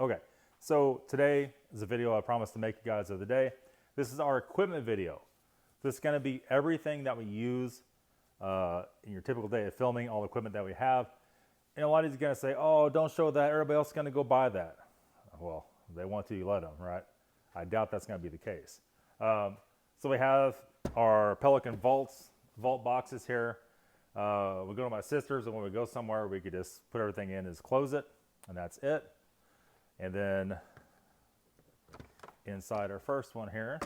Okay, so today is a video I promised to make you guys the other day. This is our equipment video. This is going to be everything that we use in your typical day of filming, all the equipment that we have. And a lot of you are going to say, oh, don't show that, everybody else is going to go buy that. Well, they want to, you let them, right? I doubt that's going to be the case. So we have our Pelican vault boxes here. We go to my sister's, and when we go somewhere, we could just put everything in, is close it, and that's it. And then inside our first one here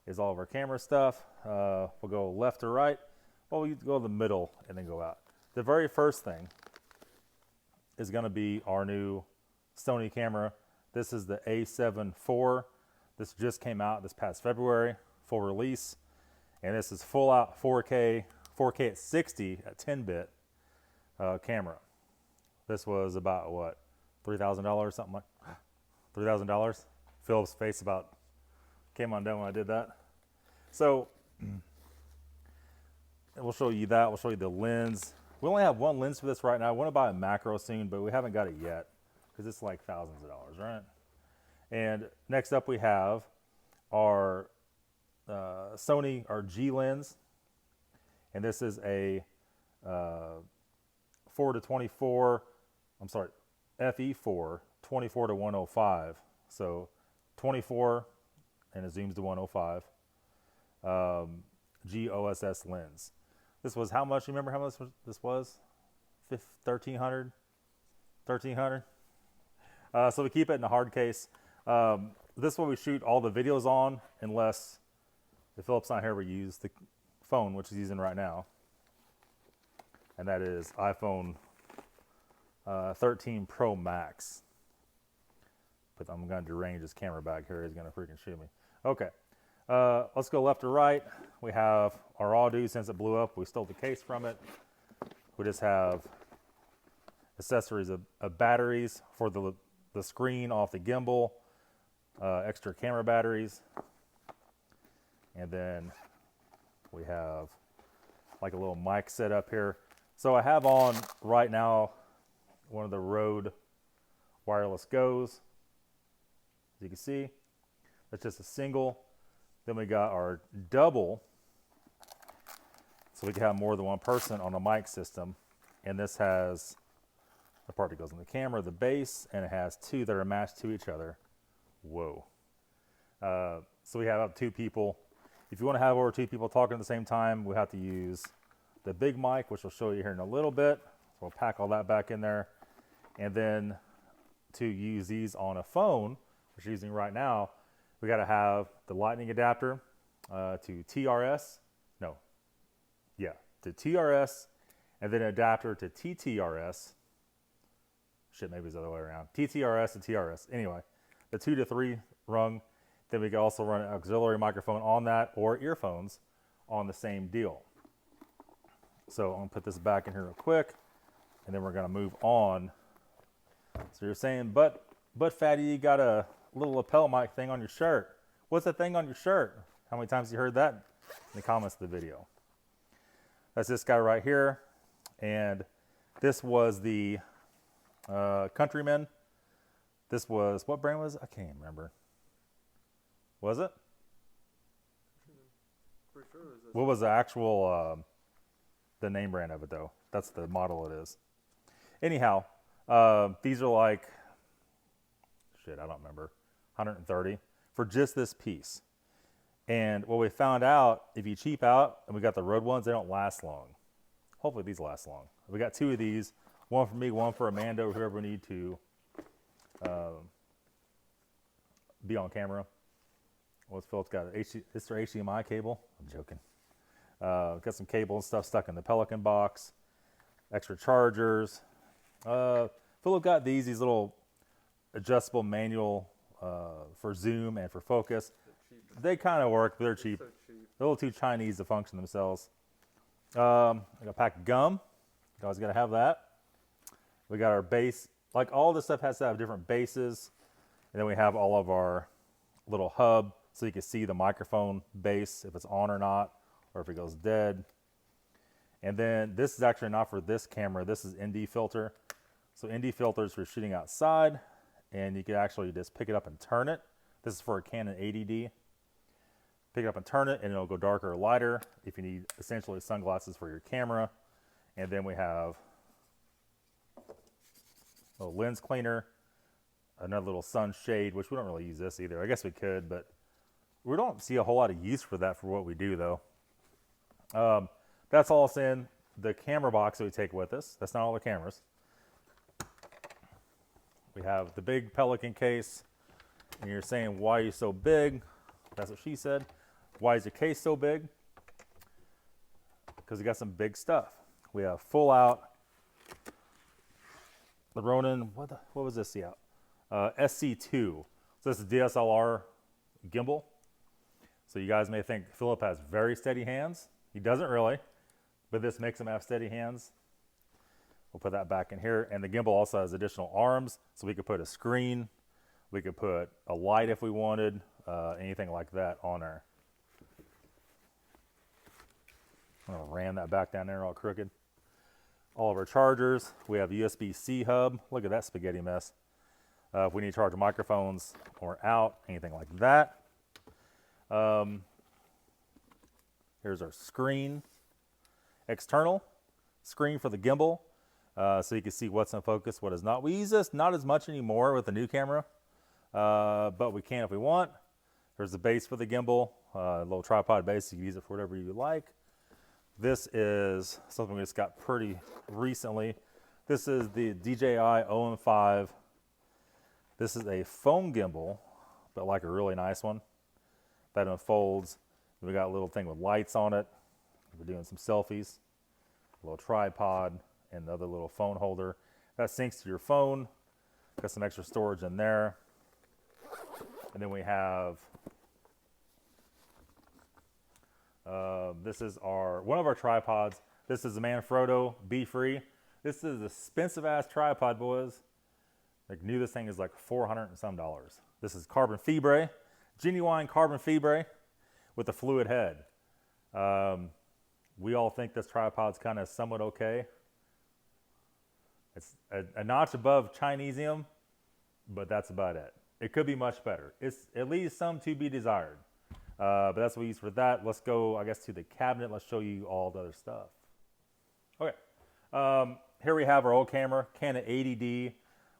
is all of our camera stuff. We'll go left to right. Well, we go to the middle and then go out. The very first thing is going to be our new Sony camera. This is the A7 IV. This just came out this past February, full release. And this is full out 4K at 60 at 10-bit camera. This was about what? $3,000, something like $3,000. Philip's face about came undone when I did that. So we'll show you that. We'll show you the lens. We only have one lens for this right now. I want to buy a macro soon, but we haven't got it yet because it's like thousands of dollars, right? And next up we have our Sony, our G lens, and this is a 4 to 24. I'm sorry. FE4 24 to 105, so 24 and it zooms to 105. GOSS lens. This was how much? You remember how much this was? 1,300. 1,300. So we keep it in a hard case. This is what we shoot all the videos on, unless if Philip's not here, we use the phone, which he's using right now, and that is iPhone 13 Pro Max. But I'm going to derange this camera back here. He's going to freaking shoot me. Okay. Let's go left to right. We have our audio. Since it blew up, we stole the case from it. We just have accessories of batteries for the screen off the gimbal, extra camera batteries. And then we have like a little mic set up here. So I have on right now one of the Rode wireless Go's. As you can see, that's just a single. Then we got our double, so we can have more than one person on a mic system. And this has the part that goes in the camera, the base, and it has two that are matched to each other. Whoa. So we have up to 2 people. If you want to have over 2 people talking at the same time, we have to use the big mic, which we'll show you here in a little bit. So we'll pack all that back in there. And then to use these on a phone, which we're using right now, we got to have the lightning adapter to TRS. To TRS, and then an adapter to TTRS. Shit, maybe it's the other way around. TTRS and TRS. Anyway, the 2 to 3 rung. Then we can also run an auxiliary microphone on that, or earphones on the same deal. So I'm going to put this back in here real quick, and then we're going to move on. So you're saying, but fatty, you got a little lapel mic thing on your shirt. What's the thing on your shirt? How many times have you heard that in the comments of the video? That's this guy right here. And this was the Countryman. This was, what brand was it? I can't even remember. Was it? For sure. What was the actual, the name brand of it though? That's the model it is. Anyhow, these are like, shit, I don't remember, 130 for just this piece. And what we found out, if you cheap out, and we got the Rode ones, they don't last long. Hopefully these last long. We got 2 of these, one for me, one for Amanda, or whoever we need to be on camera. What's Philip's got? It's their HDMI cable. I'm joking. Got some cable and stuff stuck in the Pelican box. Extra chargers. Philip got these little adjustable manual for zoom and for focus. They kind of work, but they're cheap. So cheap. They're a little too Chinese to function themselves. I got a pack of gum. You always got to have that. We got our base. Like all this stuff has to have different bases. And then we have all of our little hub so you can see the microphone base, if it's on or not, or if it goes dead. And then this is actually not for this camera. This is ND filter. So ND filters for shooting outside. and you can actually just pick it up and turn it. This is for a Canon 80D. Pick it up and turn it, and it'll go darker or lighter if you need essentially sunglasses for your camera. And then we have a little lens cleaner, another little sunshade, which we don't really use this either. I guess we could, but we don't see a whole lot of use for that for what we do, though. That's all it's in the camera box that we take with us. That's not all the cameras. We have the big Pelican case, and you're saying, why are you so big? That's what she said. Why is your case so big? Because we got some big stuff. We have full out the Ronin, what was this? Yeah, SC2. So this is DSLR gimbal. So you guys may think Philip has very steady hands. He doesn't really, but this makes him have steady hands. We'll put that back in here. And the gimbal also has additional arms, so we could put a screen, we could put a light if we wanted, anything like that on there. I'm gonna ram that back down there all crooked. All of our chargers, we have USB-C hub. Look at that spaghetti mess. If we need to charge microphones or out, anything like that. Here's our screen. External screen for the gimbal, so you can see what's in focus, what is not. We use this not as much anymore with the new camera, but we can if we want. There's the base for the gimbal, a little tripod base. You can use it for whatever you like. This is something we just got pretty recently. This is the DJI OM5. This is a phone gimbal, but like a really nice one that unfolds. We got a little thing with lights on it. We're doing some selfies. A little tripod and another little phone holder. That syncs to your phone. Got some extra storage in there. And then we have this is one of our tripods. This is the Manfrotto Be Free. This is an expensive ass tripod, boys. Like, new this thing is like $400 and some. This is carbon fibre, genuine carbon fibre with a fluid head. We all think this tripod's kind of somewhat okay. It's a notch above Chinesium, but that's about it. It could be much better. It's at least some to be desired. But that's what we use for that. Let's go, I guess, to the cabinet. Let's show you all the other stuff. Okay. Here we have our old camera, Canon 80D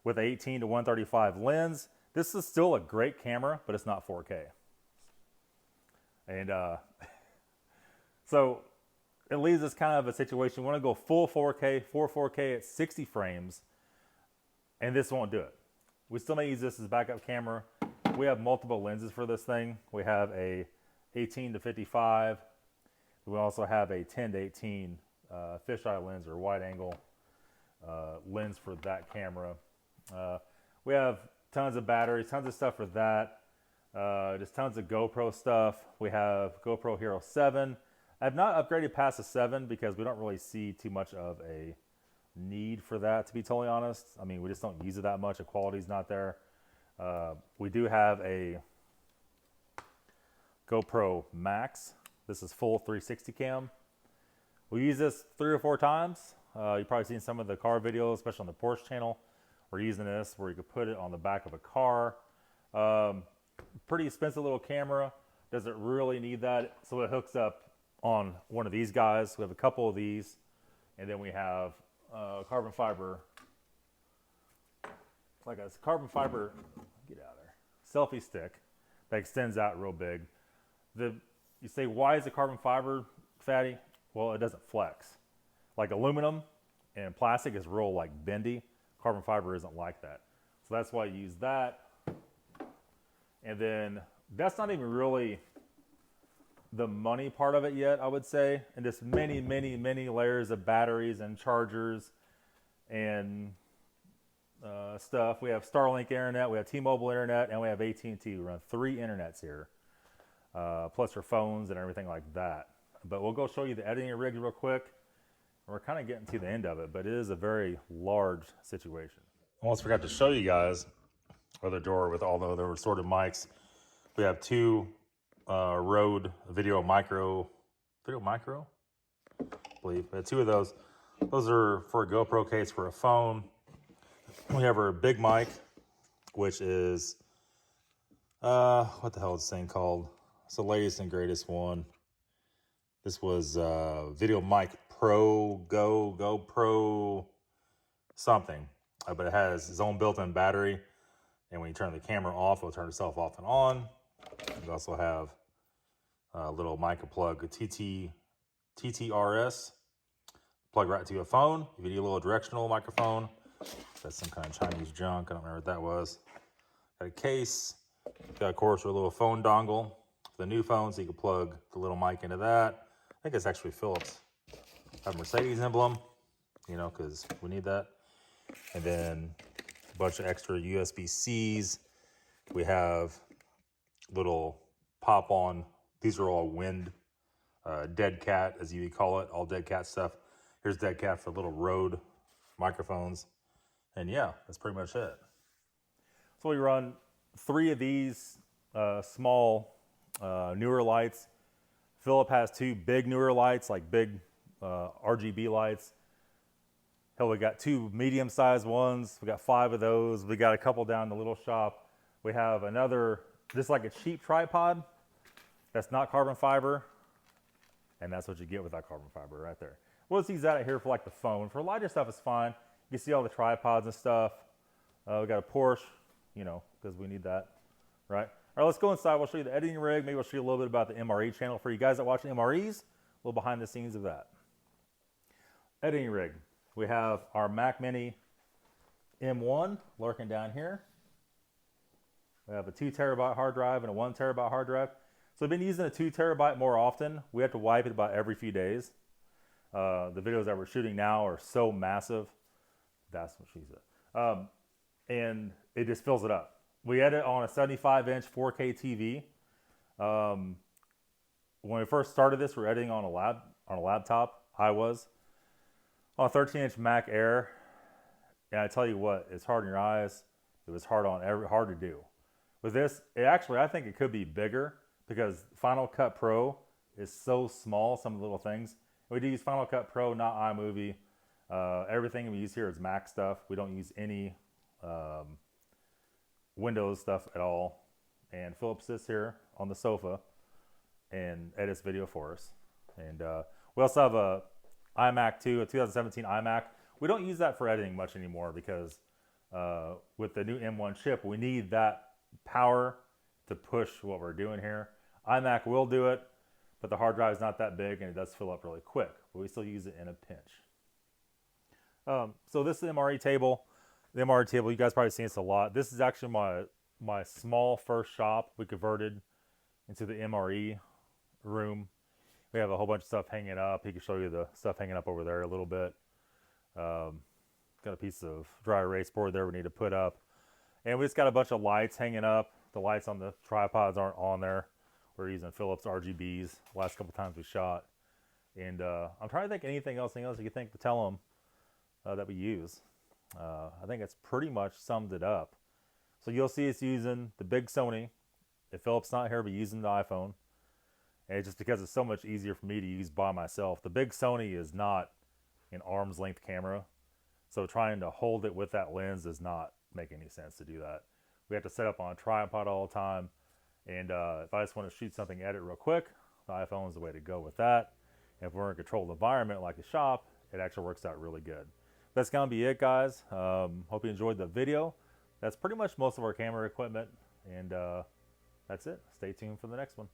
with 18 to 135 lens. This is still a great camera, but it's not 4K. And so it leaves us kind of a situation. We want to go full 4K, 4K at 60 frames, and this won't do it. We still may use this as a backup camera. We have multiple lenses for this thing. We have a 18 to 55. We also have a 10 to 18 fisheye lens or wide angle lens for that camera. We have tons of batteries, tons of stuff for that. Just tons of GoPro stuff. We have GoPro Hero 7. I have not upgraded past the 7 because we don't really see too much of a need for that, to be totally honest. I mean, we just don't use it that much. The quality's not there. We do have a GoPro Max. This is full 360 cam. We use this 3 or 4 times. You've probably seen some of the car videos, especially on the Porsche channel. We're using this where you could put it on the back of a car. Pretty expensive little camera. Doesn't really need that. So it hooks up on one of these guys. We have a couple of these. And then we have carbon fiber. It's like a carbon fiber, get out of there, selfie stick that extends out real big. You say, why is the carbon fiber fatty? Well, it doesn't flex. Like aluminum and plastic is real like bendy. Carbon fiber isn't like that. So that's why I use that. And then that's not even really the money part of it yet, I would say. And just many, many, many layers of batteries and chargers and stuff. We have Starlink internet, we have T-Mobile internet, and we have AT&T. We run 3 internets here, plus our phones and everything like that. But we'll go show you the editing rig real quick. We're kind of getting to the end of it, but it is a very large situation. I almost forgot to show you guys other door with all the other assorted mics. We have 2 Rode Video Micro, I believe. We have 2 of those. Those are for a GoPro case for a phone. We have our big mic which is, what the hell is this thing called? It's the latest and greatest one. This was Video Mic Pro, GoPro something. But it has its own built-in battery. And when you turn the camera off, it'll turn itself off and on. You also have a little mic plug, a TTRS. Plug right to a phone. If you need a little directional microphone, that's some kind of Chinese junk. I don't remember what that was. Got a case. Got, of course, a little phone dongle for the new phone, so you can plug the little mic into that. I think it's actually Philips. Have a Mercedes emblem, you know, because we need that. And then a bunch of extra USB-Cs. We have little pop-on. These are all wind, dead cat, as you call it, all dead cat stuff. Here's dead cat for little Rode microphones. And yeah, that's pretty much it. So we run 3 of these small newer lights. Philip has 2 big newer lights, like big RGB lights. Hell, we got 2 medium-sized ones. We got 5 of those. We got a couple down in the little shop. We have another, just like a cheap tripod that's not carbon fiber. And that's what you get with that carbon fiber right there. We'll just use that here for like the phone. For lighter stuff, it's fine. You can see all the tripods and stuff. We got a Porsche, you know, because we need that, right? All right, let's go inside. We'll show you the editing rig. Maybe we'll show you a little bit about the MRE channel. For you guys that watch the MREs, a little behind the scenes of that. Editing rig. We have our Mac Mini M1 lurking down here. We have a 2 terabyte hard drive and a 1 terabyte hard drive. So I've been using a 2 terabyte more often. We have to wipe it about every few days. The videos that we're shooting now are so massive. That's what she said. And it just fills it up. We edit on a 75-inch 4K TV. When we first started this, we were editing on a laptop. I was on a 13-inch Mac Air. And I tell you what, it's hard on your eyes. It was hard to do. With this, I think it could be bigger because Final Cut Pro is so small. Some of the little things. We do use Final Cut Pro, not iMovie. Everything we use here is Mac stuff. We don't use any Windows stuff at all. And Philip sits here on the sofa and edits video for us. And we also have a iMac too, a 2017 iMac. We don't use that for editing much anymore because with the new M1 chip, we need that power to push what we're doing here. iMac will do it, but the hard drive is not that big and it does fill up really quick, but we still use it in a pinch. So this is the MRE table. The MRE table, you guys probably seen this a lot. This is actually my small first shop we converted into the MRE room. We have a whole bunch of stuff hanging up. He can show you the stuff hanging up over there a little bit. Got a piece of dry erase board there we need to put up. And we just got a bunch of lights hanging up. The lights on the tripods aren't on there. We're using Philips RGBs the last couple times we shot. And I'm trying to think anything else you can think to tell them that we use. I think it's pretty much summed it up. So you'll see us using the big Sony. If Philip's not here, we're using the iPhone. And it's just because it's so much easier for me to use by myself. The big Sony is not an arm's length camera. So trying to hold it with that lens does not make any sense to do that. We have to set up on a tripod all the time. And if I just want to shoot something, edit real quick, the iPhone is the way to go with that. And if we're in a controlled environment like a shop, it actually works out really good. That's going to be it, guys. Hope you enjoyed the video. That's pretty much most of our camera equipment. And that's it. Stay tuned for the next one.